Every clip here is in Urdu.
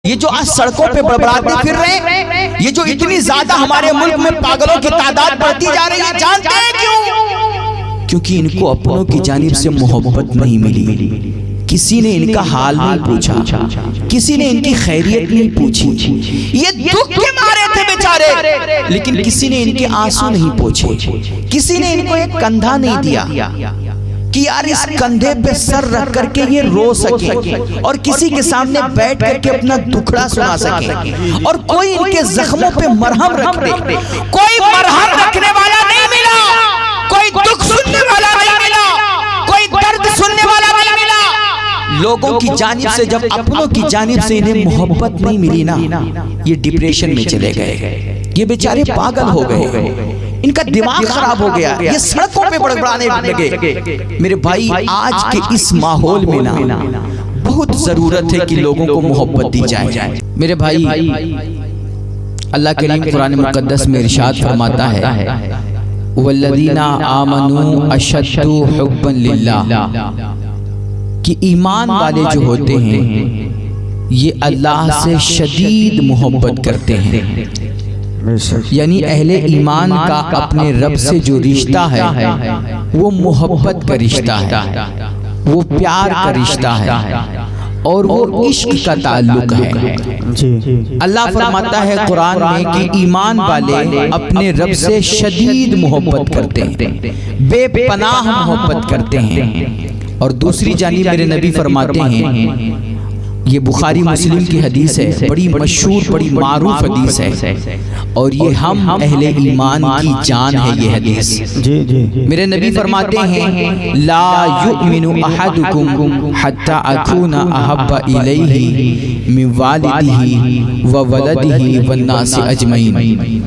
یہ جو آج سڑکوں پہ بڑبڑاتے پھر رہے ہیں، یہ جو اتنی زیادہ ہمارے ملک میں پاگلوں کی تعداد بڑھتی جا رہی ہے، جانتے ہیں کیوں؟ کیونکہ ان کو اپنوں کی جانب سے محبت نہیں ملی، کسی نے ان کا حال نہیں پوچھا، کسی نے ان کی خیریت نہیں پوچھی، یہ دکھ کے مارے تھے بیچارے، لیکن کسی نے ان کے آنسو نہیں پوچھے، کسی نے ان کو ایک کندھا نہیں دیا کہ یار اس کندھے پہ سر رکھ کر کے یہ رو سکے اور کسی کے سامنے بیٹھ کر کے اپنا دکھڑا سنا سکے، اور کوئی ان کے زخموں پہ مرہم رکھ دے۔ کوئی مرہم رکھنے والا نہیں ملا، کوئی دکھ سننے والا نہیں ملا، کوئی درد سننے والا نہیں ملا۔ لوگوں کی جانب سے جب اپنوں کی جانب سے انہیں محبت نہیں ملی نا، یہ ڈپریشن میں چلے گئے، یہ بیچارے پاگل ہو گئے، ان کا دماغ خراب ہو گیا، یہ سڑکوں پہ بڑبڑانے لگے۔ میرے بھائی آج کے اس ماحول میں نا بہت ضرورت ہے کہ لوگوں کو محبت دی جائے۔ میرے بھائی اللہ کریم قرآن مقدس میں ارشاد فرماتا ہے والذین آمنوا اشد حبا للہ، کہ ایمان والے جو ہوتے ہیں یہ اللہ سے شدید محبت کرتے ہیں، یعنی اہل ایمان کا اپنے رب سے جو رشتہ ہے وہ محبت کا رشتہ ہے، وہ پیار کا رشتہ ہے، اور وہ عشق کا تعلق ہے۔ اللہ فرماتا ہے قرآن میں کہ ایمان والے اپنے رب سے شدید محبت کرتے ہیں، بے پناہ محبت کرتے ہیں۔ اور دوسری جانب میرے نبی فرماتے ہیں، یہ بخاری مسلم کی حدیث ہے، بڑی مشہور بڑی معروف حدیث ہے، اور یہ ہم اہل ایمان کی جان ہے یہ حدیث۔ میرے نبی فرماتے ہیں لا یؤمن احدکم حتی اکون احب الیہ من والدہ وولدہ والناس اجمعین۔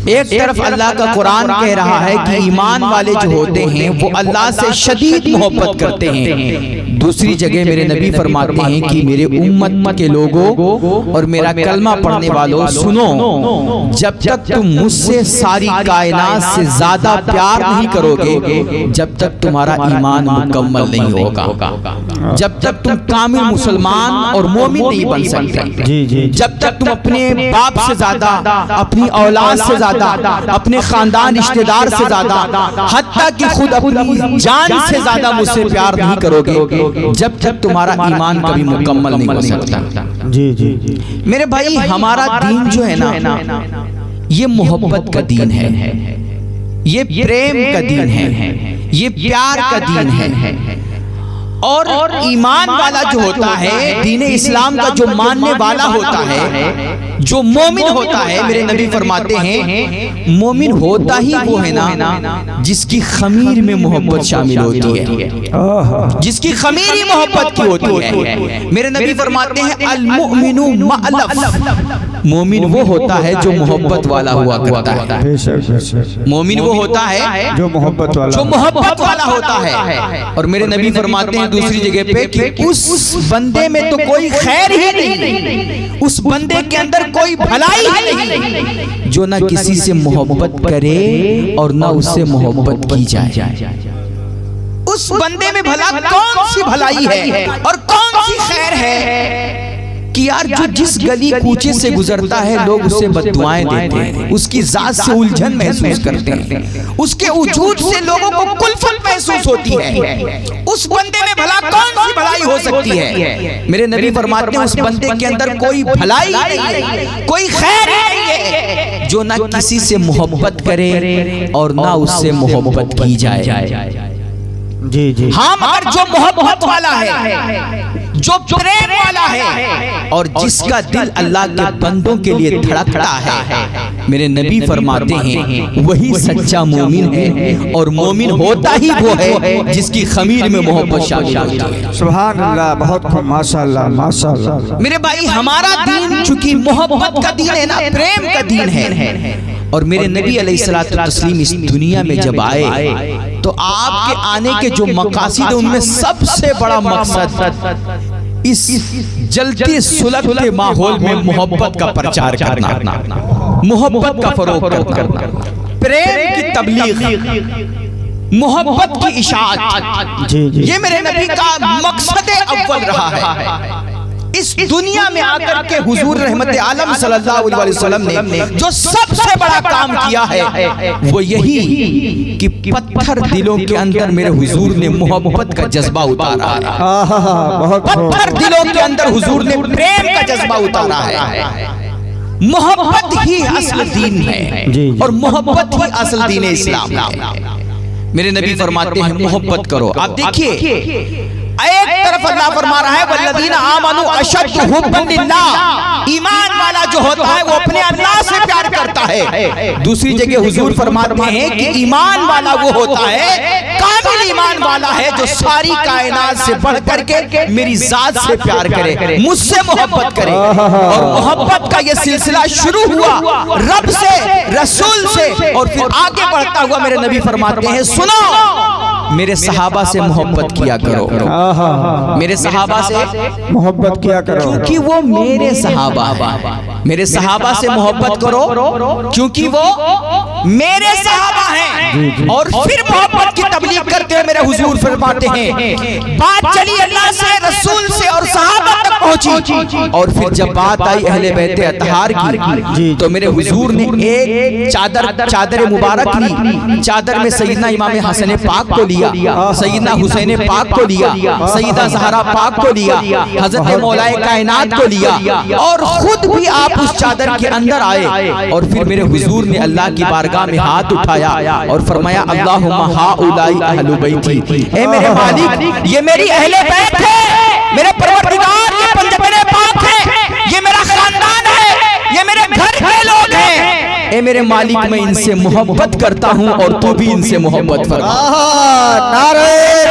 ایک طرف اللہ کا قرآن کہہ رہا ہے کہ ایمان والے جو ہوتے ہیں وہ اللہ سے شدید محبت کرتے ہیں، دوسری جگہ میرے نبی فرماتے ہیں کہ میرے امت کے لوگوں اور میرا کلمہ پڑھنے والوں سنو، جب تک تم مجھ سے ساری کائنات سے زیادہ پیار نہیں کرو گے جب تک تمہارا ایمان مکمل نہیں ہوگا، جب تک تم کامل مسلمان اور مومن نہیں بن سکتے، جب تک تم اپنے باپ سے زیادہ، اپنی اولاد سے زیادہ، اپنے خاندان رشتہ دار سے زیادہ، حتیٰ کہ خود اپنی جان سے زیادہ مجھ سے پیار نہیں کرو گے جب تک تمہارا ایمان کبھی مکمل نہیں ہو سکتا۔ میرے بھائی ہمارا دین جو ہے نا یہ محبت کا دین ہے، یہ پریم کا دین ہے، یہ پیار کا دین ہے، اور ایمان والا جو ہوتا ہے، دین اسلام کا جو ماننے والا ہوتا ہے، جو مومن ہوتا ہے، میرے نبی فرماتے ہیں مومن ہوتا ہی وہ ہے نا جس کی خمیر میں محبت شامل ہوتی ہے، جس کی خمیر ہی محبت کی ہوتی ہے۔ میرے نبی فرماتے ہیں المؤمن مألف، مومن وہ ہوتا ہے جو محبت والا ہوا کرتا ہے، مومن وہ ہوتا ہے جو محبت والا ہوتا ہے۔ اور میرے نبی فرماتے ہیں دوسری جگہ پہ کہ اس بندے میں تو کوئی خیر ہی نہیں، اس بندے کے اندر کوئی بھلائی ہی نہیں جو نہ کسی سے محبت کرے اور نہ اس سے محبت کی جائے۔ اس بندے میں بھلا کون سی بھلائی ہے اور کون سی خیر ہے کہ یار جو جس گلی کوچے سے گزرتا ہے لوگ اسے بددعائیں دیتے ہیں، اس کی ذات سے الجھن محسوس کرتے ہیں، اس کے وجود سے لوگوں کو کلفت محسوس ہوتی ہے، اس بندے میں بھلا کون سی بھلائی ہو سکتی ہے؟ میرے نبی فرماتے ہیں اس بندے کے اندر کوئی بھلائی نہیں ہے، کوئی خیر نہیں ہے جو نہ کسی سے محبت کرے اور نہ اس سے محبت کی جائے۔ ہاں مگر جو محبت والا ہے، جو پریم والا ہے، اور جس کا دل اللہ کے بندوں کے لیے دھڑکتا ہے، میرے نبی فرماتے ہیں وہی سچا مومن ہے، اور مومن ہوتا ہی وہ ہے جس کی خمیر میں محبت شامل ہوتی ہے۔ سبحان اللہ، بہت ماشاءاللہ ماشاءاللہ۔ میرے بھائی ہمارا دین چونکہ محبت کا دین ہے نا، پریم کا دین ہے، اور میرے نبی علیہ الصلوۃ والتسلیم اس دنیا میں جب آئے تو آپ کے آنے کے جو مقاصد ہیں ان میں سب سے بڑا مقصد اس جلتی سلگتے ماحول میں محبت کا پرچار کرنا، محبت کا فروغ کرنا، پریم کی تبلیغ، محبت کی اشاعت، یہ میرے نبی کا مقصد اول رہا ہے۔ اس دنیا میں آ کر کے حضور رحمت عالم صلی اللہ علیہ وسلم نے جو سب سے بڑا کام کیا ہے وہ یہی کہ پتھر دلوں کے اندر میرے حضور نے محبت کا جذبہ اتارا ہے. پتھر دلوں کے اندر حضور نے پریم کا جذبہ اتارا ہے. محبت ہی اصل دین ہے اور محبت ہی اصل دین اسلام ہے. میرے نبی فرماتے ہیں محبت کرو. آپ دیکھیے ایک طرف اللہ فرما رہا ہے والذین آمنوا اشد حبا للہ، ایمان والا جو ہوتا ہے وہ اپنے اللہ سے پیار کرتا ہے. دوسری جگہ حضور فرماتے ہیں کہ ایمان والا وہ ہوتا ہے، کامل ایمان والا ہے جو ساری کائنات سے بڑھ کر کے میری ذات سے پیار کرے، مجھ سے محبت کرے. اور محبت کا یہ سلسلہ شروع ہوا رب سے، رسول سے، اور پھر آگے بڑھتا ہوا میرے نبی فرماتے ہیں سنو میرے صحابہ سے محبت کیا کرو. میرے صحابہ سے محبت کیا کرو کیونکہ وہ میرے صحابہ ہیں. میرے صحابہ سے محبت کرو کیونکہ وہ میرے صحابہ ہیں. اور پھر محبت کی تبلیغ کرتے ہوئے میرے حضور فرماتے ہیں بات چلی اللہ سے، رسول سے اور صحابہ تک پہنچی. اور پھر جب بات آئی اہل بیت اطہار کی تو میرے حضور نے ایک چادر مبارک لی. چادر میں سیدنا امام حسن پاک کو لیا، سیدنا حسین پاک کو لیا، سیدہ زہرا پاک کو لیا، حضرت مولا کائنات کو لیا، اور خود بھی آپ اس چادر کے اندر آئے. اور پھر میرے حضور نے اللہ کی بارگاہ میں ہاتھ اٹھایا اور فرمایا اللہم ہؤلاء اہل بیتی، اے میرے مالک یہ میری اہل بیت ہے، میرے پروردگار یہ پنجتن پاک ہے، یہ میرا خاندان ہے، یہ میرے گھر کے لوگ ہیں. اے میرے مالک میں ان سے محبت کرتا ہوں اور تو بھی ان سے محبت فرما. نعرہ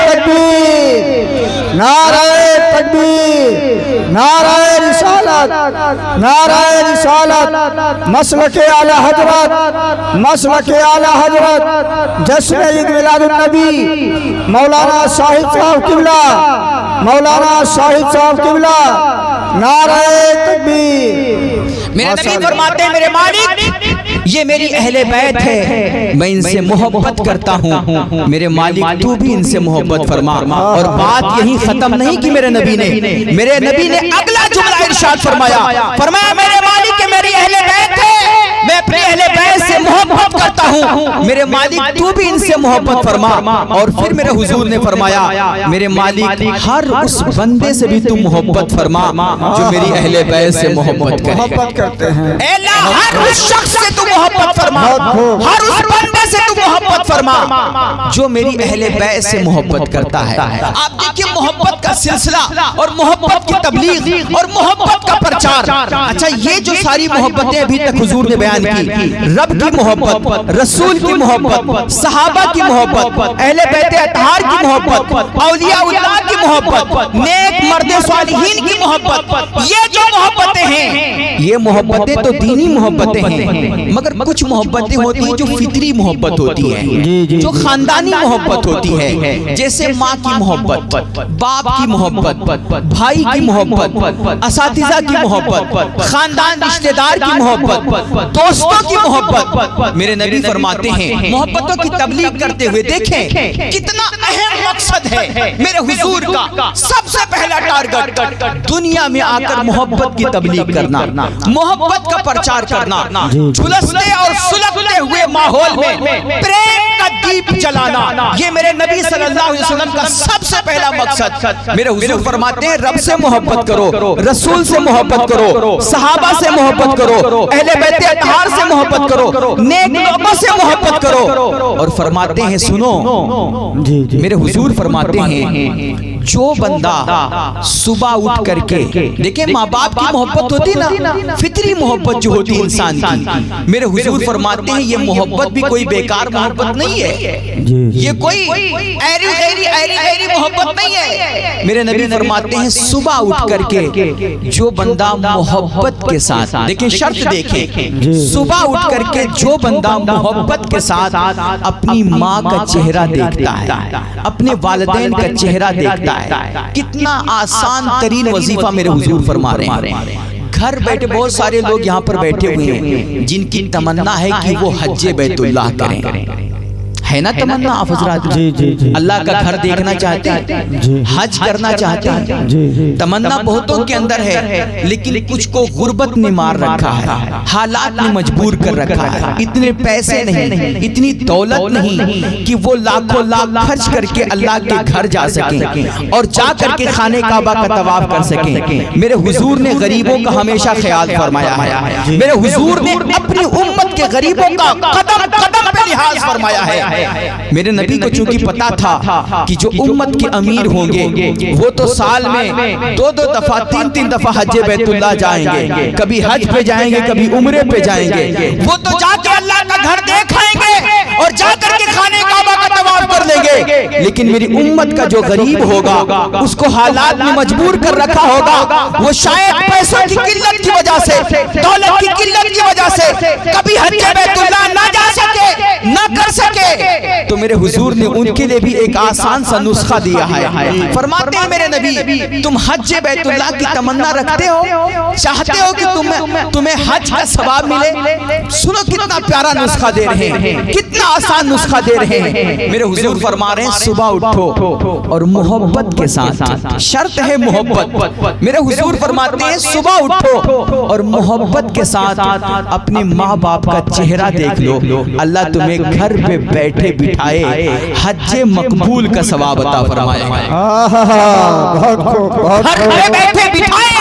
تکبیر، نعرہ تکبیر، نعرہ رسالت، نعرہ رسالت، مسلک اعلی حضرت، مسلک اعلی حضرت جشن عید میلاد النبی مولانا صاحب صاحب قبلہ، مولانا صاحب صاحب قبلہ. نعرہ تکبیر. میرے نبی فرماتے ہیں میرے مالک یہ میری اہل بیت ہے، میں ان سے محبت کرتا ہوں، میرے مالک تو بھی ان سے محبت فرما. اور بات یہی ختم نہیں کی میرے نبی نے اگلا جملہ ارشاد فرمایا میرے مالک یہ میری اہل بیت ہے، میں اپنے اہل بیت سے محبت کرتا ہوں، میرے مالک تو بھی ان سے محبت فرما. اور پھر میرے حضور نے فرمایا میرے مالک ہر اس بندے سے بھی تو محبت فرما جو میری اہل بیت سے محبت کرتے ہیں. اے اللہ ہر اس شخص سے تو محبت فرما، ہر اس بندے سے تو محبت فرما جو میری اہل بیت سے محبت کرتا ہے. آپ دیکھیں محبت کا سلسلہ اور محبت کی تبلیغ اور محبت کا پرچار. اچھا یہ جو ساری محبتیں ابھی تک حضور نے بیان کی، رب کی محبت، رسول کی محبت، صحابہ کی محبت، اہل بیت اطہار کی محبت، اولیاء اللہ کی محبت، نیک مرد صالحین کی محبت، یہ جو محبتیں ہیں یہ محبتیں تو دینی محبتیں ہیں، مگر کچھ محبتیں ہوتی ہیں جو فطری محبت ہوتی ہیں، جو خاندانی محبت ہوتی ہے، جیسے ماں کی محبت، باپ کی محبت، بھائی کی محبت، اساتذہ کی محبت، خاندان رشتہ دار کی محبت، دوستوں کی محبت. میرے نبی فرماتے ہیں محبتوں کی تبلیغ کرتے ہوئے دیکھیں کتنا اہم مقصد ہے میرے حضور کا. سب سے پہلا ٹارگٹ دنیا میں آ کر محبت کی تبلیغ کرنا، محبت کا پرچار کرنا، جھلستے اور سلگتے ہوئے ماحول میں پریم کا دیپ جلانا، یہ میرے نبی صلی اللہ علیہ وسلم کا سب سے پہلا مقصد. میرے حضور فرماتے ہیں رب سے محبت کرو، رسول سے محبت کرو، صحابہ سے محبت کرو، اہل بیت اطہار سے محبت کرو، نیک لوگوں سے محبت کرو. اور فرماتے ہیں سنو میرے حضور فرماتے ہیں جو بندہ صبح اٹھ کر کے دیکھیں ماں باپ کی محبت ہوتی نا، فطری محبت جو ہوتی انسان کی، میرے حضور فرماتے ہیں یہ محبت بھی کوئی بیکار محبت نہیں ہے، یہ کوئی ایری غیری محبت نہیں ہے. میرے نبی فرماتے ہیں صبح اٹھ کر کے جو بندہ محبت کے ساتھ، دیکھیں شرط دیکھیں، صبح اٹھ کر کے جو بندہ محبت کے ساتھ اپنی ماں کا چہرہ دیکھتا ہے، اپنے والدین کا چہرہ دیکھتا ہے، کتنا آسان ترین وظیفہ میرے حضور فرما رہے ہیں. گھر بیٹھے بہت سارے لوگ یہاں پر بیٹھے ہوئے ہیں جن کی تمنا ہے کہ وہ حج بیت اللہ کریں، ہے نا تمنا آپ حضرات؟ جی جی جی اللہ کا گھر دیکھنا چاہتے ہیں، جی حج کرنا چاہتے ہیں، جی جی تمنا بہتوں کے اندر ہے، لیکن کچھ کو غربت نے مار رکھا ہے، حالات نے مجبور کر رکھا ہے، اتنے پیسے نہیں، اتنی دولت نہیں کہ وہ لاکھوں لاکھ خرچ کر کے اللہ کے گھر جا سکیں اور جا کر کے خانہ کعبہ کا طواف کر سکیں۔ میرے حضور نے غریبوں کا ہمیشہ خیال فرمایا ہے، میرے حضور نے اپنی امت کے غریبوں کا قدم قدم پہ لحاظ فرمایا ہے۔ میرے نبی کو چونکہ پتا تھا کہ جو امت کے امیر ہوں گے وہ تو سال میں دو دفعہ تین دفعہ حج بیت اللہ جائیں گے، کبھی حج پہ جائیں گے، کبھی عمرے پہ جائیں گے، وہ تو جا کے اللہ کا گھر دیکھائیں گے اور جا کر کے خانہ کعبہ کا طواف کر لیں گے، لیکن میری امت کا جو غریب ہوگا اس کو حالات میں مجبور کر رکھا ہوگا، وہ شاید پیسوں کی قلت کی وجہ سے، دولت کی قلت کی وجہ سے کبھی حج بیت اللہ نہ جا سکے، نہ کر سکے، تو میرے حضور نے ان کے لیے بھی ایک آسان سا نسخہ دیا ہے۔ فرماتے ہیں میرے نبی، تم حج بیت اللہ کی تمنا رکھتے ہو، چاہتے ہو کہ تمہیں حج کا ثواب ملے؟ سنو کتنا پیارا نسخہ دے رہے ہیں، کتنا آسان نسخہ دے رہے ہیں۔ میرے حضور فرما رہے ہیں صبح اٹھو اور محبت کے ساتھ، شرط ہے محبت، میرے حضور فرماتے ہیں صبح اٹھو اور محبت کے ساتھ اپنے ماں باپ کا چہرہ دیکھ لو، اللہ تمہیں گھر پہ بیٹھے بٹھائے حج مقبول کا ثواب عطا فرمائے گا۔ گھر پہ بیٹھے بٹھائے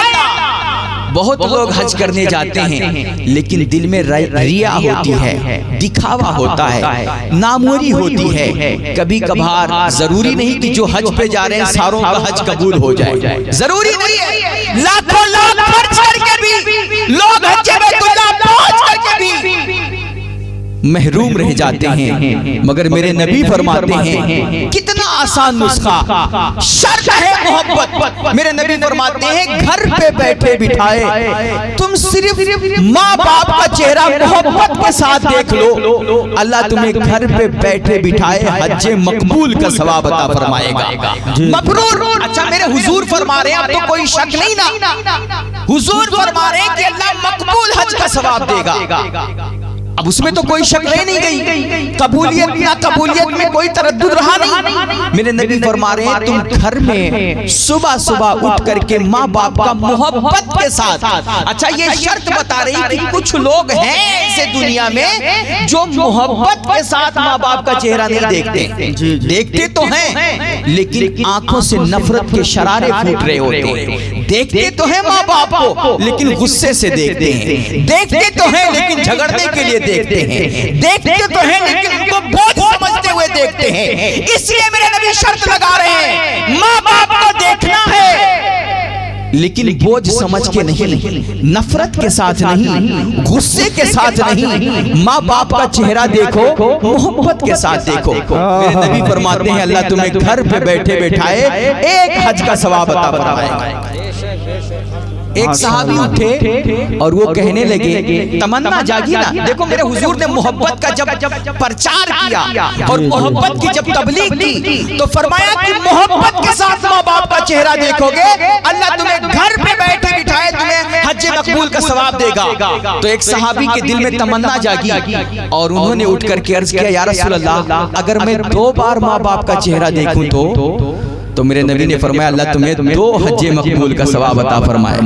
بہت لوگ حج کرنے جاتے ہیں لیکن دل میں ریا ہوتی ہے، دکھاوا ہوتا ہے، ناموری ہوتی ہے۔ کبھی کبھار ضروری نہیں کہ جو حج پہ جا رہے ہیں ساروں کا حج قبول ہو جائے، ضروری نہیں ہے، لاکھوں لاکھ خرچ کر کے بھی لوگ حج بیت اللہ پہنچ کر کے بھی محروم رہ جاتے ہیں، مگر میرے نبی فرماتے ہیں کتنا آسان نسخہ، شرط ہے محبت۔ میرے نبی فرماتے ہیں گھر پہ بیٹھے بٹھائے تم صرف ماں باپ کا چہرہ محبت کے ساتھ دیکھ لو، اللہ تمہیں گھر پہ بیٹھے بٹھائے حج مقبول کا ثواب عطا فرمائے گا، مبرور۔ اچھا میرے حضور فرما رہے ہیں، اب تو کوئی شک نہیں نا، حضور فرما رہے ہیں کہ اللہ مقبول حج کا ثواب دے گا، اب اس میں تو کوئی شک رہ نہیں گئی، قبولیت نہ قبولیت میں کوئی تردد رہا نہیں۔ میرے نبی فرما رہے ہیں تم گھر میں صبح صبح اٹھ کر کے ماں باپ کا محبت کے ساتھ، اچھا یہ شرط بتا رہی کہ کچھ لوگ ہیں ایسے دنیا میں جو محبت کے ساتھ ماں باپ کا چہرہ نہیں دیکھتے، دیکھتے تو ہیں لیکن آنکھوں سے نفرت کے شرارے پھوٹ رہے ہوتے ہیں، دیکھتے تو ہیں ماں باپ کو لیکن غصے سے دیکھتے ہیں، دیکھتے تو ہیں لیکن جھگڑنے کے لیے دیکھتے ہیں، دیکھتے تو ہیں لیکن ان کو بوجھ سمجھتے ہوئے دیکھتے ہیں۔ اس لیے میرے نبی شرط لگا رہے ہیں ماں باپ کو دیکھنا ہے لیکن بوجھ سمجھ کے نہیں، نفرت کے ساتھ نہیں، غصے کے ساتھ نہیں، ماں باپ کا چہرہ دیکھو، محبت کے ساتھ دیکھو۔ میرے نبی فرماتے ہیں اللہ تمہیں گھر پہ بیٹھے بٹھائے ایک حج کا ثواب عطا فرمائے گا۔ ایک صحابی اٹھے اور وہ کہنے لگے تمنا جاگی نا، دیکھو میرے حضور نے محبت کا جب پرچار کیا اور محبت کی جب تبلیغ کی تو فرمایا کہ محبت کے ساتھ ماں باپ کا چہرہ دیکھو گے اللہ تمہیں گھر پہ بیٹھے بٹھائے تمہیں حج مقبول کا ثواب دے گا۔ تو ایک صحابی کے دل میں تمنا جاگی اور انہوں نے اٹھ کر کے عرض کیا یا رسول اللہ اگر میں 2 بار ماں باپ کا چہرہ دیکھوں تو میرے نبی نے فرمایا اللہ تمہیں 2 حج مقبول کا ثواب عطا فرمائے۔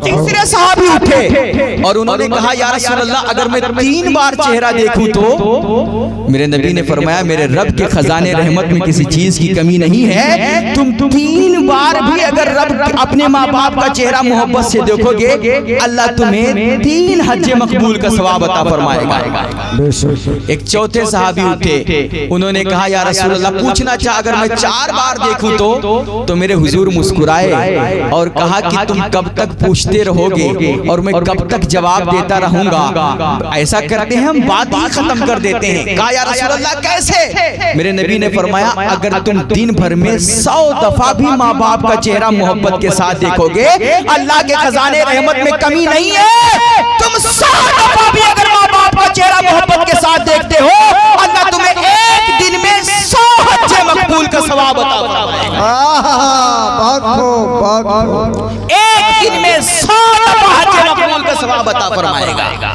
تیسرے صحابی اٹھے اور انہوں نے کہا یا رسول اللہ اگر میں 3 بار چہرہ دیکھوں تو میرے نبی نے فرمایا میرے رب کے خزانے رحمت میں کسی چیز کی کمی نہیں ہے، تم 3 بار بھی اگر رب اپنے ماں باپ کا چہرہ محبت سے دیکھو گے اللہ تمہیں 3 حج مقبول کا ثواب عطا فرمائے گا۔ ایک چوتھے صحابی اٹھے، انہوں نے کہا یا رسول اللہ پوچھنا چاہ اگر میں 4 بار دیکھوں تو میرے حضور مسکرائے اور کہا کہ تم کب تک پوچھتے رہو گے اور میں کب تک جواب دیتا رہوں گا، ایسا کرتے ہیں ہم بات ہی ختم کر دیتے ہیں۔ کہا یا رسول اللہ کیسے؟ میرے نبی نے فرمایا اگر تم دن بھر میں 100 دفعہ بھی ماں باپ کا چہرہ محبت کے ساتھ دیکھو گے اللہ کے خزانے رحمت میں کمی نہیں ہے، تم 100 دفعہ بھی اگر ماں باپ کا چہرہ محبت کے ساتھ دیکھتے ہو اللہ تمہیں ایک دن میں 100 حج مقبول کا ثواب عطا فرمائے گا۔ ایک دن میں 100 حج مقبول کا ثواب عطا فرمائے گا۔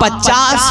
50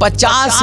50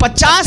50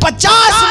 50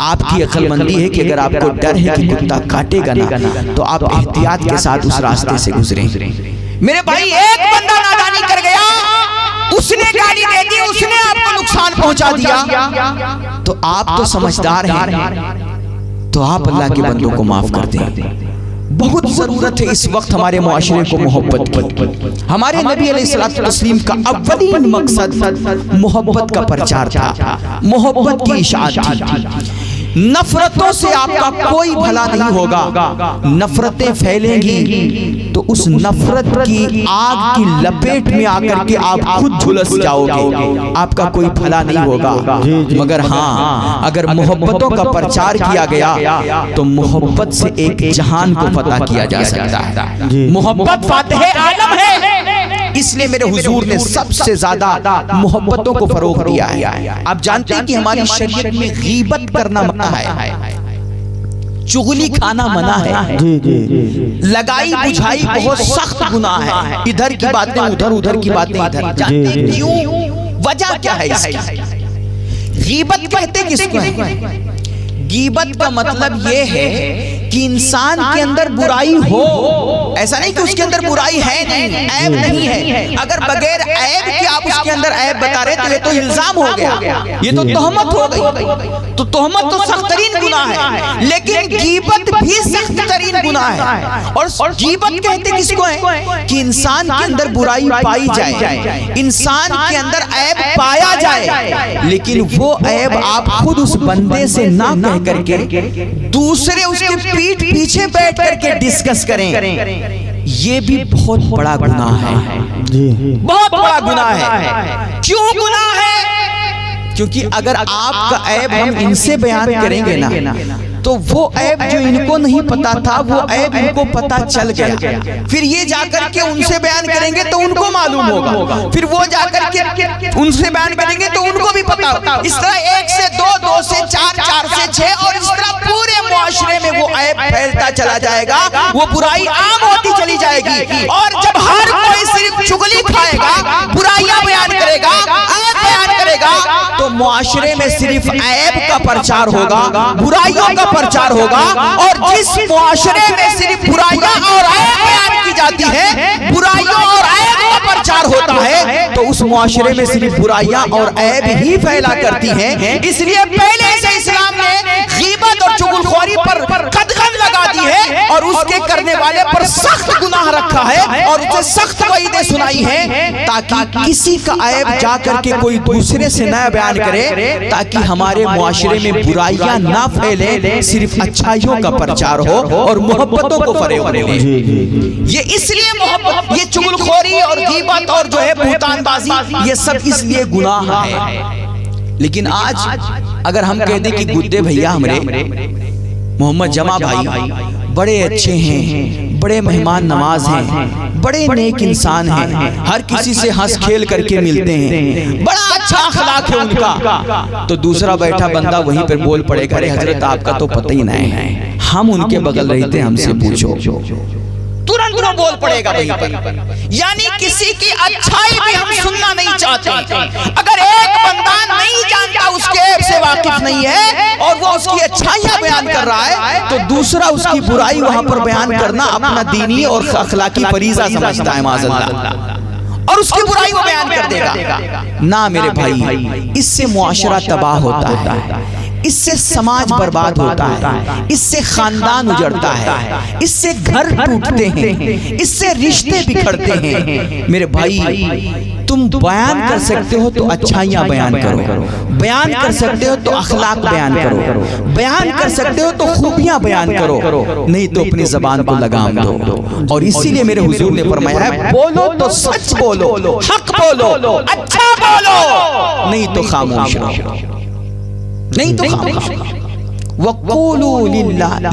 آپ کی عقل مندی ہے کہ اگر آپ کو ڈر ہے کہ کتا کاٹے گا نا تو آپ احتیاط کے ساتھ اس راستے سے گزریں۔ میرے بھائی ایک بندہ نادانی کر گیا، اس نے گالی دے دی، اس نے آپ کو نقصان پہنچا دیا، تو آپ تو سمجھدار ہیں، تو آپ اللہ کے بندوں کو معاف کر دیں۔ بہت ضرورت ہے اس وقت ہمارے معاشرے کو محبت کی۔ ہمارے نبی علیہ الصلوۃ والتسلیم کا اولین مقصد محبت کا پرچار تھا، محبت کی اشاعت تھی۔ نفرتوں سے آپ کا کوئی بھلا نہیں ہوگا، نفرتیں پھیلیں گی تو اس نفرت کی آگ کی لپیٹ میں آ کر کے آپ خود جھلس جاؤ گے، آپ کا کوئی بھلا نہیں ہوگا۔ مگر ہاں، اگر محبتوں کا پرچار کیا گیا تو محبت سے ایک جہان کو فتح کیا جا سکتا ہے۔ محبت فاتح عالم ہے، اس لیے میرے حضور نے سب سے زیادہ محبتوں کو فروغ دیا ہے۔ آپ جانتے ہیں کہ ہماری شریعت میں غیبت کرنا منع ہے، چغلی کھانا منع ہے، لگائی بجھائی بہت سخت گناہ ہے، ادھر کی باتیں ادھر، ادھر کی باتیں ادھر۔ جانتے ہیں کیوں؟ وجہ کیا ہے اس کی؟ غیبت کہتے کس کو ہے؟ غیبت کا مطلب یہ ہے کہ انسان کے اندر برائی ہو، ایسا نہیں کہ اس کے اندر برائی ہے نہیں، عیب نہیں ہے، اگر بغیر عیب کے آپ اس کے اندر عیب بتا رہے تو یہ تو الزام ہو گیا، یہ تو تہمت ہو گئی، تو تہمت تو سخت ترین گناہ ہے، لیکن غیبت بھی سخت ترین گناہ ہے۔ اور غیبت کہتے کس کو ہے؟ کہ انسان کے اندر برائی پائی جائے، انسان کے اندر عیب پایا جائے، لیکن وہ عیب آپ خود اس بندے سے نہ کہہ کر کے دوسرے اس کے پیٹھ پیچھے بیٹھ کر کے ڈسکس کریں، یہ بھی بہت بڑا گناہ ہے، بہت بڑا گناہ ہے۔ کیوں گناہ ہے؟ کیونکہ اگر آپ کا عیب ہم ان سے بیان کریں گے نا تو وہ عیب جو ان کو نہیں پتا تھا وہ عیب ان کو پتا چل گیا، پھر یہ جا کر کے ان سے بیان کریں گے تو ان کو معلوم ہوگا، پھر وہ جا کر کے ان سے بیان کریں گے تو ان کو بھی پتا ہوگا، اس طرح 1 سے 2، 2 سے 4، 4 سے 6، اور اس طرح پورے معاشرے میں وہ عیب پھیلتا چلا جائے گا، وہ برائی عام ہوتی چلی جائے گی، اور جب ہر کوئی صرف چغلی کھائے گا، برائیاں بیان کرے گا، عیب بیان کرے گا، تو معاشرے میں صرف عیب کا پرچار ہوگا، برائیوں کا پرچار ہوگا، اور جس معاشرے میں صرف برائیاں اور عیب بیان کی جاتی ہے، برائیوں اور عیب کا پرچار ہوتا ہے، تو اس معاشرے میں صرف برائیاں اور عیب ہی پھیلا کرتی ہیں۔ اس لیے پہلے سے اسلام نے غیبت اور چغلخوری پر قدغن لگا دی ہے، اور اس کے کرنے والے پر سخت گناہ رکھا ہے، اور اسے سخت وعیدیں سنائی ہیں، تاکہ کسی کا عیب جا کر کے کوئی دوسرے سے نہ بیان کرے، تاکہ ہمارے معاشرے میں برائیاں نہ پھیلیں، صرف اچھائیوں کا پرچار ہو اور محبتوں کو فروغ ملے۔ یہ اس لیے محبت، یہ چغلخوری اور غیبت اور جو ہے بہتان بازی، یہ سب اس لیے گناہ ہے۔ لیکن آج اگر ہم کہہ دیں کہ گدے بھیا ہمارے محمد جمع بھائی بڑے اچھے ہیں، بڑے مہمان نواز ہیں، بڑے نیک انسان ہیں، ہر کسی سے ہنس کھیل کر کے ملتے ہیں، بڑا اچھا اخلاق ہے ان کا، تو دوسرا بیٹھا بندہ وہیں پر بول پڑے گا، ارے حضرت آپ کا تو پتہ ہی نہیں ہے، ہم ان کے بغل رہتے، ہم سے پوچھو، ترنت وہ بول پڑے گا وہیں پر۔ یعنی کسی کی اچھائی بھی ہم سننا نہیں چاہتے، اگر ایک بندہ نہیں جانتا، اس کے عیب سے واقف نہیں ہے، اور وہ اس کی اچھائیاں بیان کر رہا ہے، تو دوسرا اس کی برائی وہاں پر بیان کرنا اپنا دینی اور اخلاقی فریضہ سمجھتا ہے، معاذ اللہ، اور اس کی برائی وہ بیان کر دے گا۔ نہ میرے بھائی، اس سے معاشرہ تباہ ہوتا ہے، اس سے سماج برباد ہوتا ہے، اس سے خاندان اجڑتا ہے، اس سے گھر ٹوٹتے ہیں، اس سے رشتے بکھرتے ہیں۔ میرے بھائی، تم بیان کر سکتے ہو تو اچھائیاں بیان کرو، بیان کر سکتے ہو تو اخلاق بیان کرو، بیان کر سکتے ہو تو خوبیاں بیان کرو، نہیں تو اپنی زبان کو لگام دو۔ اور اسی لیے میرے حضور نے فرمایا ہے، بولو تو سچ بولو، حق بولو، اچھا بولو، نہیں تو خاموش رہو، نہیں تو خاموش رہو۔ وَقُولُوا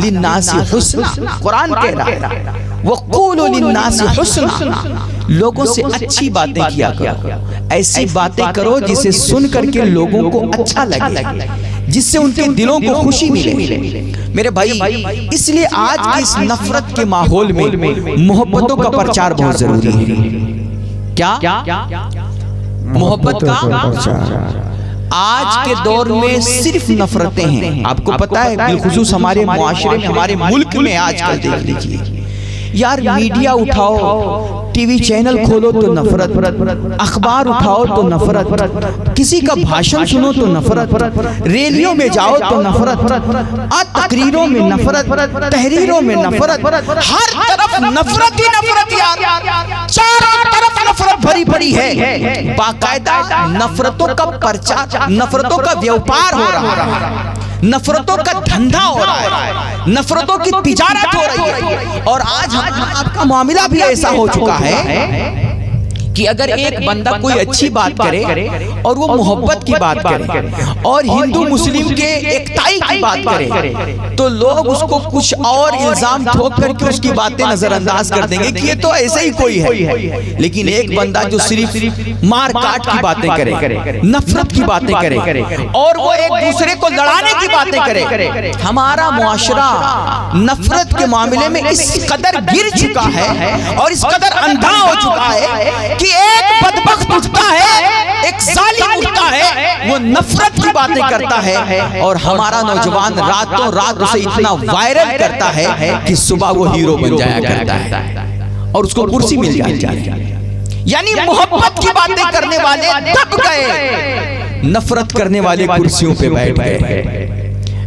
لِلنَّاسِ حُسْنًا، قرآن کہہ رہا ہے، وَقُولُوا لِلنَّاسِ حُسْنًا، لوگوں سے اچھی باتیں کیا کرو، ایسی باتیں کرو جسے سن کر کے لوگوں کو اچھا لگے، جس سے ان کے دلوں کو خوشی ملے۔ میرے بھائی، اس لیے آج کی اس نفرت کے ماحول میں محبتوں کا پرچار بہت ضروری ہے۔ کیا؟ محبت کا آج کے دور میں صرف نفرتیں ہیں. آپ کو پتا ہے بالخصوص ہمارے معاشرے میں, ہمارے ملک میں آج کل دیکھ لیجئے یار, میڈیا اٹھاؤ, ٹی وی چینل کھولو تو نفرت, اخبار اٹھاؤ تو نفرت, کسی کا بھاشن سنو تو نفرت, ریلیوں میں جاؤ تو نفرت, تقریروں میں نفرت, تحریروں میں نفرت, ہر طرف نفرت ہی نفرت یار, چاروں طرف نفرت بھری پڑی ہے. باقاعدہ نفرتوں کا پرچار, نفرتوں کا ویوپار ہو رہا ہے, نفرتوں کا دھندا ہو رہا ہے, نفرتوں کی تجارت ہو رہی ہے. اور آج آپ کا معاملہ بھی ایسا ہو چکا ہے کہ اگر ایک بندہ کوئی اچھی بات کرے اور وہ محبت کی بات کرے اور ہندو مسلم کے ایکتائی کی بات کرے تو لوگ اس کو کچھ اور الزام ٹھوک کر کے اس کی باتیں نظر انداز کر دیں گے کہ یہ تو ایسے ہی کوئی ہے. لیکن ایک بندہ جو صرف مار کاٹ کی باتیں کرے, نفرت کی باتیں کرے اور وہ ایک دوسرے کو لڑانے کی باتیں کرے, ہمارا معاشرہ نفرت کے معاملے میں اس قدر گر چکا ہے اور اس قدر اندھا ہو چکا ہے کہ ایک بدبخت اٹھتا ہے, ایک ظالم اٹھتا ہے, وہ نفرت کی باتیں کرتا ہے اور ہمارا نوجوان راتوں رات اسے اتنا وائرل کرتا ہے کہ صبح وہ ہیرو بن جایا کرتا ہے اور اس کو کرسی مل جاتی ہے. یعنی محبت کی باتیں کرنے والے دب گئے, نفرت کرنے والے کرسیوں پہ بیٹھ گئے.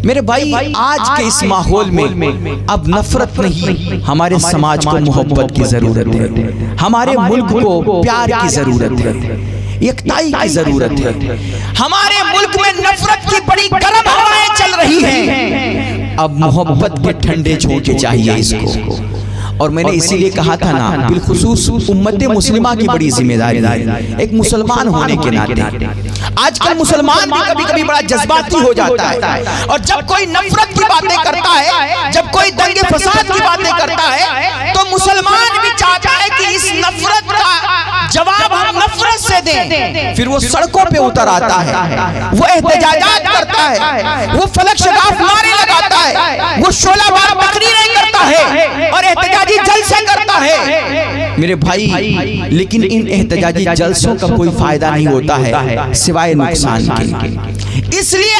میرے بھائی, آج کے اس ماحول میں اب نفرت نہیں, ہمارے سماج کو محبت کی ضرورت ہے, ہمارے ملک کو پیار کی ضرورت ہے, یکتائی کی ضرورت ہے. ہمارے ملک میں نفرت کی بڑی گرم ہوائیں چل رہی ہیں, اب محبت کے ٹھنڈے جھونکے چاہیے اس کو. اور میں نے اسی لیے کہا تھا نا, بالخصوص امت مسلمہ کی بڑی ذمہ داری ہے ایک مسلمان ہونے کے ناطے. آج کل مسلمان بھی کبھی کبھی بڑا جذباتی ہو جاتا ہے اور جب کوئی نفرت کی باتیں کرتا ہے, جب کوئی دنگے فساد کی باتیں کرتا ہے تو مسلمان بھی چاہتا ہے کہ اس نفرت کا جواب ہم نفرت سے دیں. پھر وہ سڑکوں پہ اتر آتا ہے, وہ احتجاجات کرتا ہے, وہ فلک شگاف نعرے لگاتا ہے, وہ شعلہ بار تقریریں کرتا ہے اور احتجاجی جلسے کرتا ہے. میرے بھائی, لیکن ان احتجاجی جلسوں کا کوئی فائدہ نہیں ہوتا ہے سوائے نقصان کے. اس لیے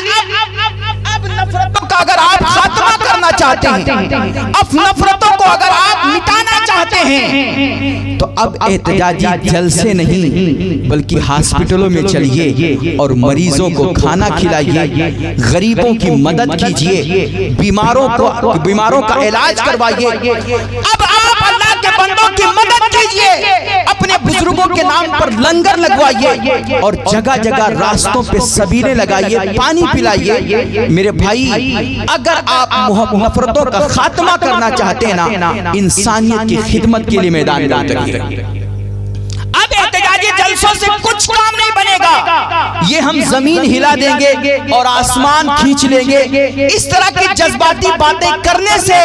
اب نفرتوں کا اگر آپ خاتمہ کرنا چاہتے ہیں, اب نفرتوں کو اگر آپ مٹانا چاہتے ہیں تو اب احتجاجی جلسے نہیں بلکہ ہاسپٹلوں میں چلیے اور مریضوں کو کھانا کھلائیے, غریبوں کی مدد کیجیے, بیماروں کا علاج کروائیے. اب آپ اللہ کے بندوں کی مدد کیجیے, اپنے بزرگوں کے نام پر لنگر لگوائیے اور جگہ جگہ راستوں پہ سبیلیں لگائیے, پانی پلائیے. میرے بھائی, اگر آپ نفرتوں کا خاتمہ کرنا چاہتے ہیں نا, انسانیت کی خدمت کے لیے میدان میں اتریے. اب احتجاجی جلسوں سے کچھ کام نہیں بنے گا, یہ ہم زمین ہلا دیں گے اور آسمان کھینچ لیں گے. اس طرح کی جذباتی باتیں کرنے سے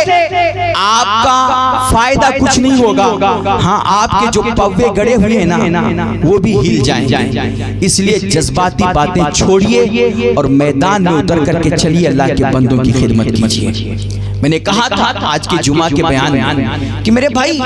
آپ کا فائدہ کچھ نہیں ہوگا. ہاں, آپ کے جو پوے گڑے ہوئے ہیں نا وہ بھی ہل جائیں گے. اس لیے جذباتی باتیں چھوڑیے اور میدان میں اتر کر کے چلیے, اللہ کے بندوں کی خدمت کیجیے. میں نے کہا تھا آج کے جمعہ کے بیان میں کہ میرے بھائی,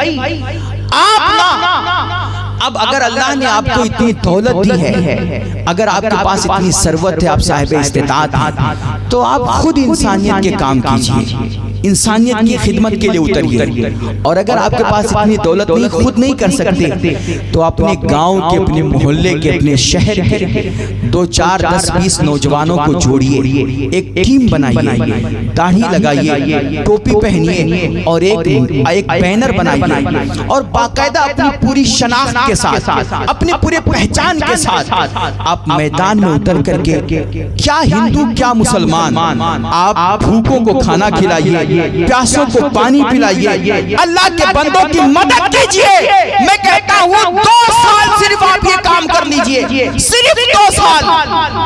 آپ نا اب اگر اللہ نے آپ کو اتنی دولت دی ہے, اگر آپ کے پاس اتنی ثروت ہے, آپ صاحب استطاعت ہیں, تو آپ خود انسانیت کے کام کیجیے, انسانیت کی خدمت کے لیے اتریے. اور اگر آپ کے پاس اتنی دولت نہیں, خود نہیں کر سکتے, تو اپنے گاؤں کے, اپنے محلے کے, اپنے شہر کے 2 4 10 20 نوجوانوں کو جوڑیے, ایک ٹیم بنائیے, داڑھی لگائیے, ٹوپی پہنیے اور ایک بینر بنائیے اور باقاعدہ اپنی پوری شناخت کے ساتھ, اپنے پورے پہچان کے ساتھ آپ میدان میں اتر کر کے, کیا ہندو کیا مسلمان, آپ بھوکوں کو کھانا کھلائیے, پیاسوں کو پانی پلائیے, اللہ کے بندوں کی مدد کیجیے. میں کہتا ہوں 2 سال صرف آپ یہ کام کر لیجئے, صرف 2 سال.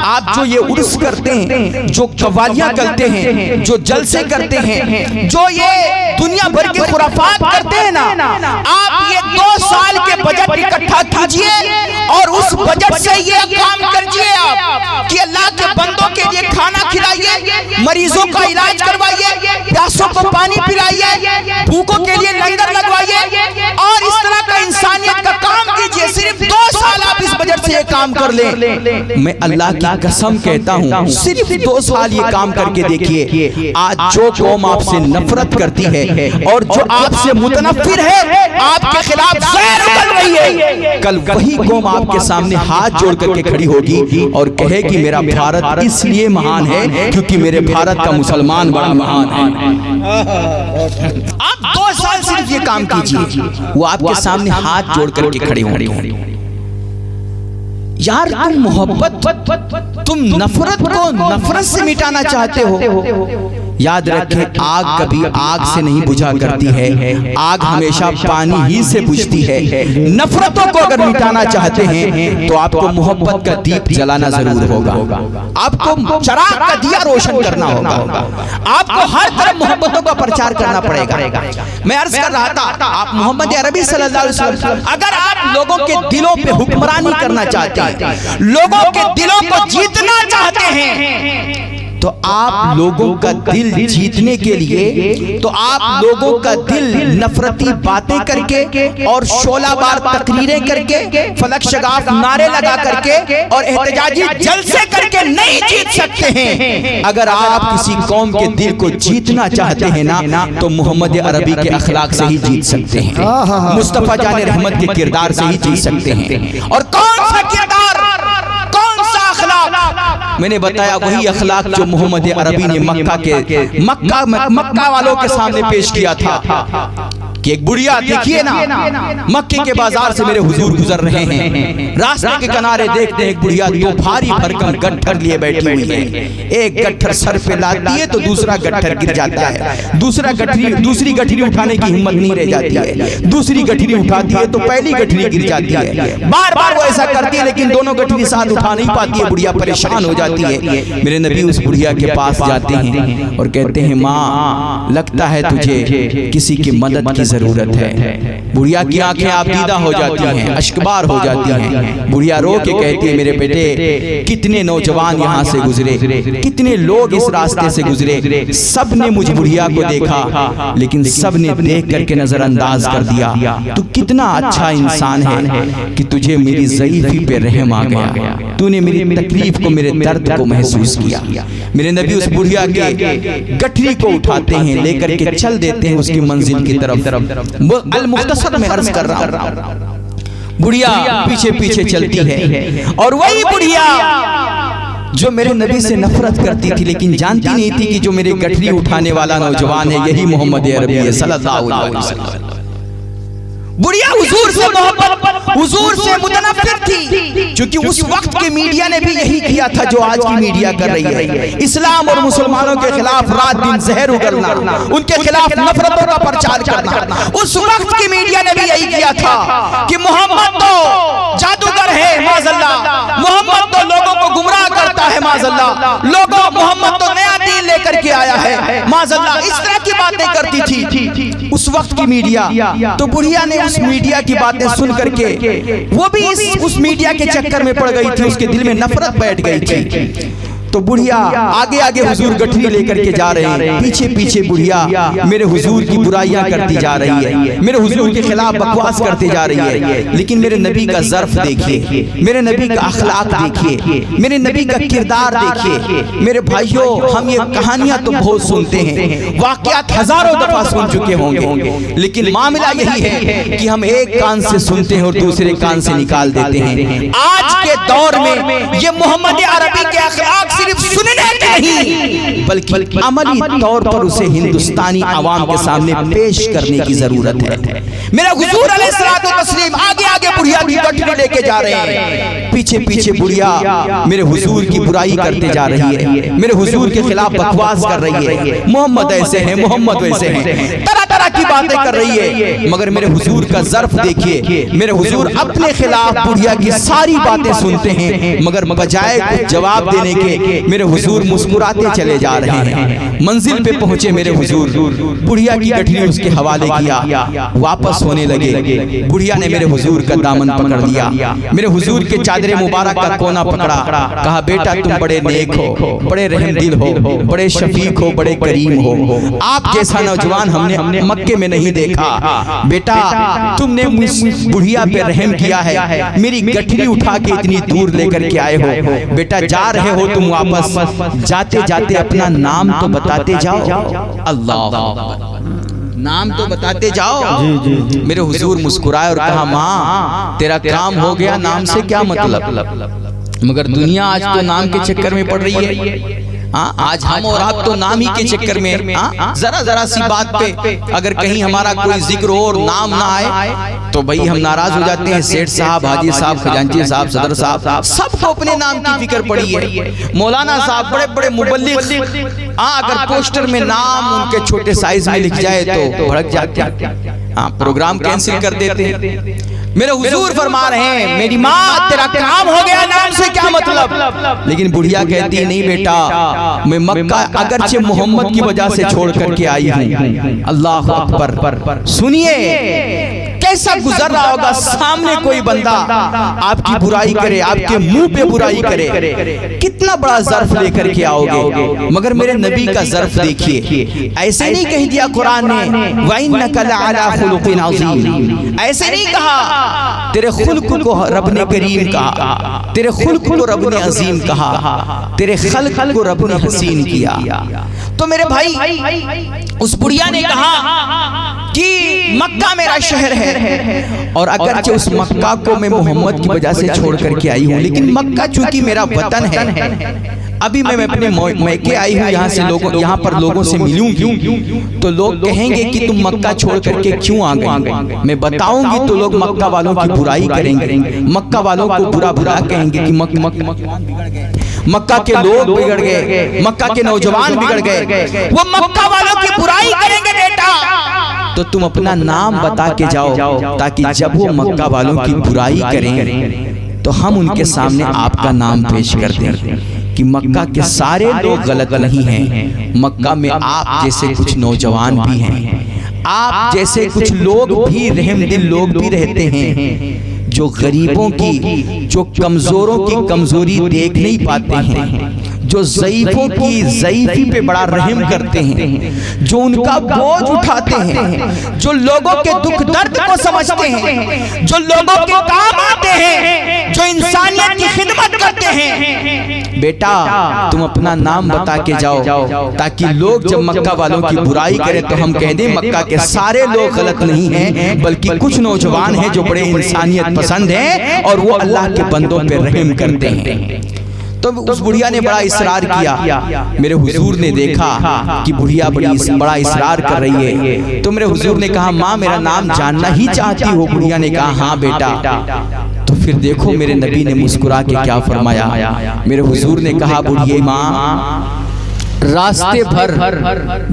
آپ جو یہ عرس کرتے ہیں, جو قوالیاں کرتے ہیں, جو جلسے کرتے ہیں, جو یہ دنیا بھر کے خرافات کرتے ہیں نا, آپ یہ 2 سال کے بجٹ اکٹھا کیجئے اور اس بجٹ سے یہ کام کیجئے آپ کہ اللہ کے بندوں کے لیے کھانا کھلائیے, مریضوں کا علاج کروائیے, پیاسوں کو پانی پلائیے, بھوکوں کے لیے لنگر لگوائیے اور اس طرح کا انسانیت کا کام کیجئے. صرف 2 سال آپ اس بجٹ سے یہ کام کر لیں. میں اللہ کی قسم کہتا ہوں صرف 2 سال یہ کام کر کے دیکھیے. آج جو قوم آپ سے نفرت کرتی ہے اور جو آپ سے متنفر ہے, آپ کے خلاف زہر اگل رہی ہے, کل وہی قوم آپ کے سامنے ہاتھ جوڑ کر کے کھڑی ہوگی اور کہے کہ میرا بھارت اس لیے مہان ہے کیونکہ میرے بھارت کا مسلمان بڑا مہان ہے. آپ 2 سال صرف یہ کام کیجئے, وہ آپ کے سامنے ہاتھ جوڑ کر کے کھڑے ہوں گے. یار تم محبت, تم نفرت کو نفرت سے مٹانا چاہتے ہو. یاد رکھیں آگ کبھی آگ سے نہیں بجھا کرتی ہے, آگ ہمیشہ پانی ہی سے بجھتی ہے. نفرتوں کو اگر مٹانا چاہتے ہیں تو آپ کو محبت کا دیپ جلانا ضرور ہوگا, آپ کو چراغ کا دیا روشن کرنا ہوگا, آپ کو ہر طرف محبتوں کا پرچار کرنا پڑے گا. میں عرض کر رہا تھا آپ محمد عربی صلی اللہ علیہ وسلم اگر آپ لوگوں کے دلوں پہ حکمرانی کرنا چاہتے ہیں, لوگوں کے دلوں کو جیتنا چاہتے ہیں, تو آپ لوگوں کا دل جیتنے کے لیے تو آپ لوگوں کا دل نفرتی باتیں کر کے اور شعلہ بار تقریریں کر کے فلک شگاف نعرے لگا کر کے اور احتجاجی جلسے کر کے نہیں جیت سکتے ہیں. اگر آپ کسی قوم کے دل کو جیتنا چاہتے ہیں نا تو محمد عربی کے اخلاق سے ہی جیت سکتے ہیں, مصطفیٰ جان رحمت کے کردار سے ہی جیت سکتے ہیں. اور کون سا کردار, کون سا اخلاق؟ میں نے بتایا وہی اخلاق جو محمد عربی نے مکہ والوں کے سامنے پیش کیا تھا کہ ایک بڑھیا دیکھیے نا مکے کے بازار سے میرے حضور گزر رہے ہیں, راستے کے کنارے دیکھتے ہیں ایک بڑھیا تو بھاری بھرکم گٹھر لیے بیٹھی ہوئی ہے. ایک گٹھر سر پہ لاتی ہے تو دوسرا گٹھر گر جاتا ہے, دوسری گٹھری اٹھانے کی ہمت نہیں رہ جاتی ہے, دوسری گٹھری اٹھاتی ہے تو پہلی گٹھری گر جاتی ہے. بار بار وہ ایسا کرتی ہے لیکن دونوں گٹھری ساتھ اٹھا نہیں پاتی ہے, بڑھیا پریشان ہو جاتی ہے. میرے نبی اس بڑھیا کے پاس جاتے ہیں اور کہتے ہیں ماں لگتا ہے تجھے کسی کی مدد کی ضرورت ہے. بڑھیا کی آنکھیں آبیدہ ہو جاتی ہیں, اشکبار ہو جاتی ہیں. بڑھیا رو کے کہتی ہے میرے بیٹے کتنے نوجوان یہاں سے گزرے, کتنے لوگ اس راستے سے گزرے, سب نے مجھ بڑھیا کو دیکھا لیکن سب نے دیکھ کر کے نظر انداز کر دیا. تو کتنا اچھا انسان ہے کہ تجھے میری ضعیفی پہ رحم آ گیا, تو نے میری تکلیف کو, میرے درد کو محسوس کیا. میرے نبی اس بڑھیا کے گٹھری کو اٹھاتے ہیں, لے کر کے چل دیتے ہیں اس کی منزل کی طرف. المختصر میں عرض کر رہا ہوں بڑھیا پیچھے پیچھے چلتی ہے اور وہی بڑھیا جو میرے نبی سے نفرت کرتی تھی لیکن جانتی نہیں تھی کہ جو میرے گٹھری اٹھانے والا نوجوان ہے یہی محمد عربی ہے صلی اللہ علیہ وسلم. بڑھیا حضور سے محبت, حضور سے متنفر تھی, کیونکہ اس وقت کے میڈیا نے بھی یہی کیا تھا جو آج کی میڈیا کر رہی ہے. اسلام اور مسلمانوں کے خلاف رات دن زہر اگلنا, ان کے خلاف نفرتوں کا پرچار کرنا. اس وقت کی میڈیا نے بھی یہی کیا تھا کہ محمد تو جادوگر ہے معاذ اللہ, محمد تو لوگوں کو گمراہ کرتا ہے معاذ اللہ, لوگوں محمد تو نیا دین لے کر کے آیا ہے معاذ اللہ, اس طرح کی باتیں کرتی تھی اس وقت کی میڈیا. تو بڑھیا نے اس میڈیا کی باتیں سن کر کے وہ بھی اس میڈیا کے چکر میں پڑ گئی تھی, اس کے دل میں نفرت بیٹھ گئی تھی. تو بڑھیا آگے آگے حضور گٹھری لے کر کے جا رہے ہیں, پیچھے پیچھے بڑھیا میرے حضور کی برائیاں کرتی جا رہی ہے, میرے حضور کے خلاف بکواس کرتے جا رہی ہے. لیکن میرے نبی کا ظرف دیکھیے, میرے نبی کا اخلاق دیکھیے, میرے نبی کا کردار دیکھیے. میرے بھائیوں ہم یہ کہانیاں تو بہت سنتے ہیں, واقعات ہزاروں دفعہ سن چکے ہوں گے, لیکن معاملہ یہی ہے کہ ہم ایک کان سے سنتے ہیں اور دوسرے کان سے نکال دیتے ہیں. آج کے دور میں یہ محمد عربی کے اخلاق صرف سننے کے نہیں بلکہ عملی طور پر اسے ہندوستانی عوام کے سامنے پیش کرنے کی ضرورت ہے. میرا حضور علیہ الصلوۃ والتسلیم آگے آگے بڑھیا کی گٹھری لے کے جا رہے ہیں, پیچھے پیچھے بڑھیا میرے حضور کی برائی کرتے جا رہی ہے, میرے حضور کے خلاف بکواس کر رہی ہے, محمد ایسے ہیں, محمد ویسے ہیں, طرح طرح کی باتیں کر رہی ہے. مگر میرے حضور کا ظرف دیکھیے, میرے حضور اپنے خلاف بڑھیا کی ساری باتیں سنتے ہیں مگر بجائے کچھ جواب دینے کے میرے حضور مسکراتے چلے جا رہے ہیں. منزل پہ پہنچے میرے حضور, بڑھیا کی گٹھری اس کے حوالے کیا, واپس ہونے لگے. بڑھیا نے میرے حضور کا دامن پکڑ لیا, میرے حضور کے چادر مبارک کا کونا پکڑا, کہا بیٹا تم بڑے نیک ہو, بڑے رحم دل ہو, بڑے شفیق ہو, بڑے کریم ہو, آپ جیسا نوجوان ہم نے مکے مکے میں نہیں دیکھا۔ بیٹا تم نے مجھ بڑھیا پہ رحم کیا ہے، میری گٹھری اٹھا کے اتنی دور لے کر کے آئے ہو۔ بیٹا جا رہے ہو تم واپس، جاتے جاتے اپنا نام تو بتاتے جاؤ۔ اللہ نام تو بتاتے جاؤ۔ میرے حضور مسکرائے اور کہا ماں تیرا کام ہو گیا، نام سے کیا مطلب؟ مگر دنیا آج تو نام کے چکر میں پڑ رہی ہے۔ آج ہم اور آپ تو نام ہی کے چکر میں، ذرا سی بات پہ اگر کہیں ہمارا کوئی ذکر ہو اور نام نہ آئے تو بھئی ہم ناراض ہو جاتے ہیں۔ سیٹھ صاحب، حاجی صاحب، خزانچی صاحب، صدر صاحب، سب کو اپنے نام کی فکر پڑی ہے۔ مولانا صاحب بڑے بڑے مبلغ، اگر پوسٹر میں نام ان کے چھوٹے سائز میں لکھ جائے تو بھڑک جاتے ہیں، پروگرام کینسل کر دیتے ہیں۔ میرے حضور فرما رہے ہیں میری ماں تیرا کام ہو گیا، نام سے کیا مطلب؟ لیکن بڑھیا کہتی نہیں بیٹا میں مکہ اگرچہ محمد کی وجہ سے چھوڑ کر کے آئی ہوں۔ اللہ اکبر، سنیے کیسا گزر رہا ہوگا، سامنے کوئی بندہ آپ کی برائی کرے، آپ کے منہ پہ برائی کرے، کتنا بڑا ظرف لے کر کے آؤ گے۔ مگر میرے نبی کا ظرف دیکھیے، ایسے نہیں کہہ دیا قرآن نے وَإِنَّكَ لَعَلَىٰ خُلُقٍ عَظِيمٍ، ایسے نہیں کہا۔ تیرے خلق کو رب نے کریم کہا، تیرے خلق کو رب نے عظیم کہا، تیرے خلق کو رب نے حسین کیا۔ تو میرے بھائی اس بڑھیا نے کہا کہ مکہ میرا شہر ہے، اور اگرچہ اس مکہ کو میں محمد کی وجہ سے چھوڑ کر کے آئی ہوں، لیکن مکہ چونکہ میرا وطن ہے، ابھی میں اپنے میکے آئی ہوں، یہاں پر لوگوں سے ملوں گی تو لوگ کہیں گے کہ تم مکہ چھوڑ کر کے کیوں آ گئے؟ میں بتاؤں گی تو لوگ مکہ والوں کی برائی کریں گے، مکہ والوں کو برا کہیں گے کہ مکہ کے لوگ بگڑ گئے، مکہ کے نوجوان بگڑ گئے، وہ مکہ والوں کی برائی کریں گے بیٹا۔ تو تم اپنا نام بتا کے جاؤ تاکہ جب وہ مکہ والوں کی برائی کریں تو ہم ان کے سامنے آپ کا نام پیش کر دیں کہ مکہ کے سارے لوگ غلط نہیں ہیں، مکہ میں آپ جیسے کچھ نوجوان بھی ہیں، آپ جیسے کچھ لوگ بھی رحم دل لوگ بھی رہتے ہیں، جو غریبوں کی، جو کمزوروں کی کمزوری دیکھ نہیں پاتے ہیں، جو ضعیفوں کی ضعیفی پہ بڑا رحم کرتے ہیں، جو ان کا بوجھ اٹھاتے ہیں، جو لوگوں کے دکھ درد کو سمجھتے ہیں، جو لوگوں کے کام آتے ہیں، جو انسانیت کی خدمت کرتے ہیں۔ بیٹا تم اپنا نام بتا کے جاؤ تاکہ لوگ جب مکہ والوں کی برائی کریں تو ہم کہہ دیں مکہ کے سارے لوگ غلط نہیں ہیں، بلکہ کچھ نوجوان ہیں جو بڑے انسانیت پسند ہیں اور وہ اللہ کے بندوں پہ رحم کرتے ہیں۔ تو اس بڑھیا نے بڑا اصرار کیا، میرے حضور نے دیکھا کہ بڑھیا بڑا اصرار کر رہی ہے، تو میرے حضور نے کہا ماں میرا نام جاننا ہی چاہتی ہو؟ بڑھیا نے کہا ہاں بیٹا۔ تو پھر دیکھو میرے نبی نے مسکرا کے کیا فرمایا، میرے حضور نے کہا بڑھیا ماں راستے بھر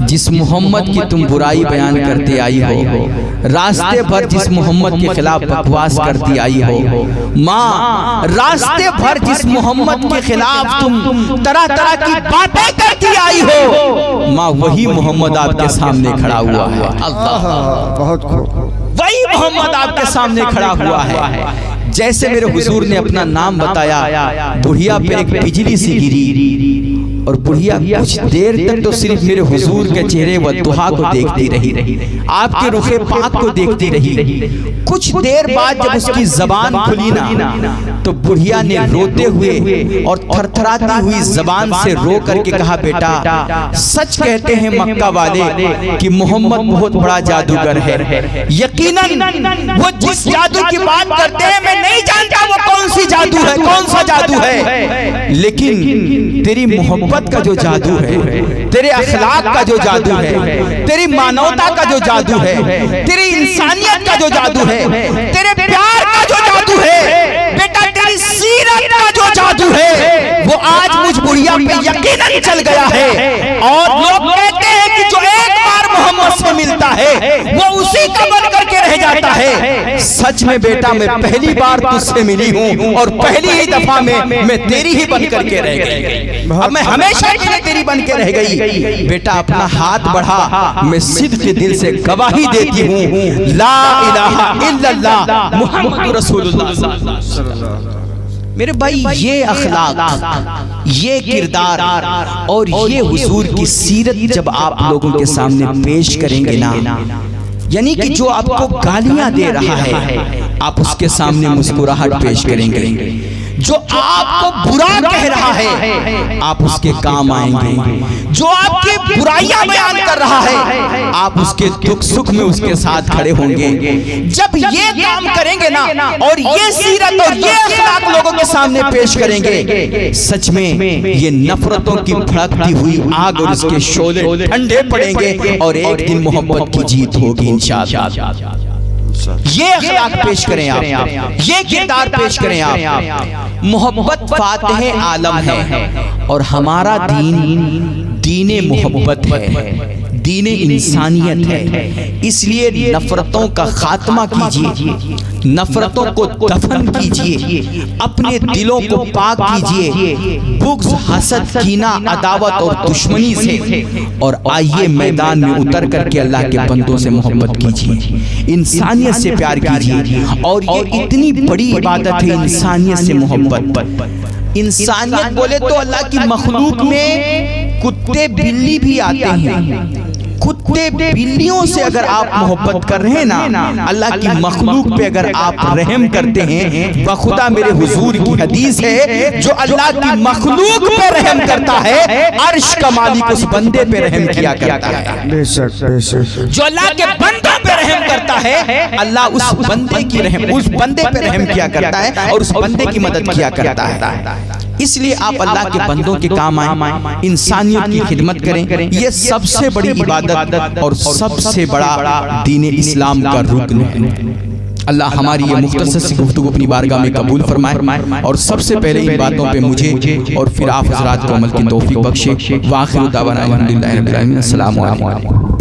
جس محمد کی تم برائی بیان کرتے آئی ہو، راستے بھر جس محمد کے خلاف بکواس کرتی آئی ہو، ماں راستے بھر جس محمد کے خلاف تم طرح طرح کی باتیں کرتی آئی ہو، ماں وہی محمد آپ کے سامنے کھڑا ہوا ہے۔ اللہ بہت وہی محمد آپ کے سامنے کھڑا ہوا ہے۔ جیسے میرے حضور نے اپنا نام بتایا، بڑھیا پہ ایک بجلی سی گری اور بڑھیا کچھ دیر تک تو صرف میرے حضور کے چہرے والضحیٰ کو دیکھتی رہی، آپ کے رخ پاک کو دیکھتی رہی۔ کچھ دیر بعد جب اس کی زبان کھلی نا تو بڑھیا نے روتے ہوئے اور تھرتھراتی ہوئی زبان سے رو کر کے کہا بیٹا سچ کہتے ہیں مکہ والے کہ محمد بہت بڑا جادوگر ہے، یقیناً وہ جس جادو کی بات کرتے ہیں میں نہیں جانتا وہ کون سی جادو ہے، کون سا جادو ہے، لیکن تیری محبت کا جو جادو ہے، تیرے اخلاق کا جو جادو ہے، تیری مانوتا کا جو جادو ہے، تیری انسانیت کا جو جادو ہے، تیرے پیار کا جو جادو ہے، بیٹا تیری سیرت کا جو جادو ہے، وہ آج مجھ بڑھیا پہ یقیناً چل گیا ہے۔ اور لوگ کہتے ہیں کہ جو ایک بار محمد سے ملتا ہے وہ اسی کا بن کر کے رہ جاتا ہے۔ سچ میں بیٹا میں پہلی بار تجھ سے ملی ہوں اور پہلی ہی دفعہ میں تیری ہی بن کر کے رہ گئی، اب میں ہمیشہ کے لیے تیری بن کے رہ گئی۔ بیٹا اپنا ہاتھ بڑھا، میں صدق کے دل سے گواہی دیتی ہوں لا الہ الا اللہ محمد رسول اللہ صلی اللہ علیہ وسلم۔ میرے بھائی یہ اخلاق، یہ کردار اور یہ حضور کی سیرت جب آپ لوگوں کے سامنے پیش کریں گے نا یعنی کہ جو آپ کو گالیاں دے رہا ہے آپ اس کے سامنے مسکراہٹ پیش کریں گے، جو آپ کو برا کہہ رہا ہے آپ اس کے کام آئیں گے، جو آپ کی برائیاں بیان کر رہا ہے آپ اس کے دکھ سکھ میں اس کے ساتھ کھڑے ہوں گے۔ جب یہ کام کریں گے نا اور یہ سیرت اور یہ اخلاق لوگوں کے سامنے پیش کریں گے، سچ میں یہ نفرتوں کی بھڑکتی ہوئی آگ اور اس کے شعلے ٹھنڈے پڑیں گے اور ایک دن محبت کی جیت ہوگی انشاءاللہ۔ یہ اخلاق پیش کریں آپ، یہ کردار پیش کریں آپ۔ محبت فاتح عالم ہے اور ہمارا دین محبت ہے، دین انسانیت ہے، اس لیے نفرتوں کا خاتمہ کیجئے، نفرتوں کو دفن کیجئے، اپنے دلوں کو پاک کیجئے بغض، حسد، کینہ، عداوت اور دشمنی سے، اور آئیے میدان میں اتر کر کے اللہ کے بندوں سے محبت کیجئے، انسانیت سے پیار کیجئے۔ اور یہ اتنی بڑی عبادت ہے انسانیت سے محبت۔ انسانیت بولے تو اللہ کی مخلوق میں کتے بلی بھی آتے ہیں، کتے بلیوں سے اگر آپ محبت کر رہے ہیں نا، اللہ کی مخلوق پہ اگر آپ رحم کرتے ہیں، بخدا میرے حضور کی حدیث ہے جو اللہ کی مخلوق پہ رحم کرتا ہے عرش کا مالک اس بندے پہ رحم کیا کرتا ہے۔ بے شک بے شک۔ جو اللہ کے بندے پہ رحم کرتا ہے اللہ اس بندے کی رحم، اس بندے پہ رحم کیا کرتا ہے اور اس بندے کی مدد کیا کرتا ہے۔ اس لیے آپ اللہ کے بندوں کے کام آئیں، انسانیت کی خدمت کریں، یہ سب سے بڑی عبادت اور سب سے بڑا دین اسلام کا رکن ہے۔ اللہ ہماری یہ مختصر سی گفتگو اپنی بارگاہ میں قبول فرمائے اور سب سے پہلے ان باتوں پہ مجھے اور پھر آپ حضرات کو عمل کی توفیق بخشے۔ وآخر دعوانا الحمدللہ رب العالمین۔ السلام علیکم۔